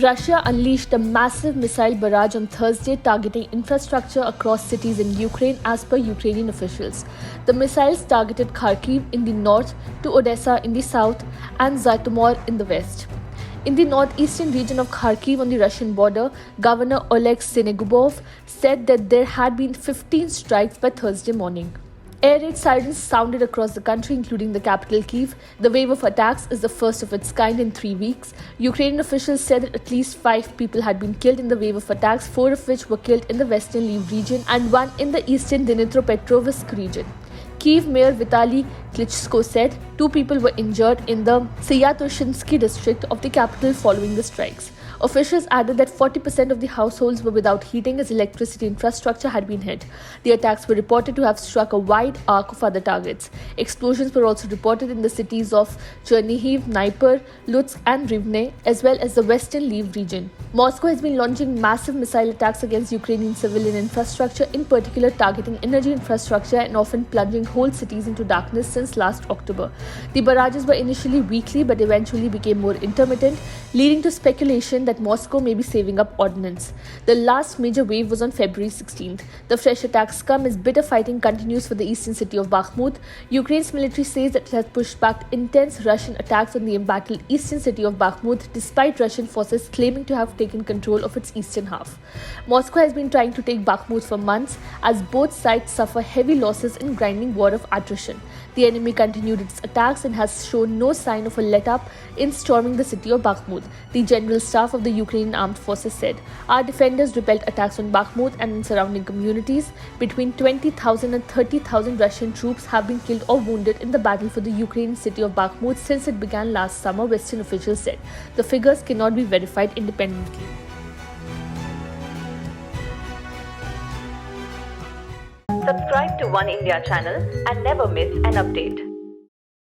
Russia unleashed a massive missile barrage on Thursday, targeting infrastructure across cities in Ukraine, as per Ukrainian officials. The missiles targeted Kharkiv in the north, to Odesa in the south, and Zhytomyr in the west. In the northeastern region of Kharkiv on the Russian border, Governor Oleg Senegubov said that there had been 15 strikes by Thursday morning. Air raid sirens sounded across the country, including the capital Kyiv. The wave of attacks is the first of its kind in 3 weeks. Ukrainian officials said that at least 5 people had been killed in the wave of attacks, 4 of which were killed in the western Lviv region and 1 in the eastern Dnipropetrovsk region. Kyiv Mayor Vitaly Klitschko said 2 people were injured in the Syatushinsky district of the capital following the strikes. Officials added that 40% of the households were without heating as electricity infrastructure had been hit. The attacks were reported to have struck a wide arc of other targets. Explosions were also reported in the cities of Chernihiv, Dnipro, Lutsk and Rivne, as well as the western Lviv region. Moscow has been launching massive missile attacks against Ukrainian civilian infrastructure, in particular targeting energy infrastructure and often plunging whole cities into darkness since last October. The barrages were initially weekly but eventually became more intermittent, leading to speculation that Moscow may be saving up ordnance. The last major wave was on February 16th. The fresh attacks come as bitter fighting continues for the eastern city of Bakhmut. Ukraine's military says that it has pushed back intense Russian attacks on the embattled eastern city of Bakhmut, despite Russian forces claiming to have taken control of its eastern half. Moscow has been trying to take Bakhmut for months as both sides suffer heavy losses in grinding war of attrition. The enemy continued its attacks and has shown no sign of a let-up in storming the city of Bakhmut. The General Staff of the Ukrainian Armed Forces said, "Our defenders repelled attacks on Bakhmut and in surrounding communities. Between 20,000 and 30,000 Russian troops have been killed or wounded in the battle for the Ukrainian city of Bakhmut since it began last summer," Western officials said. The figures cannot be verified independently. Subscribe to Oneindia channel and never miss an update.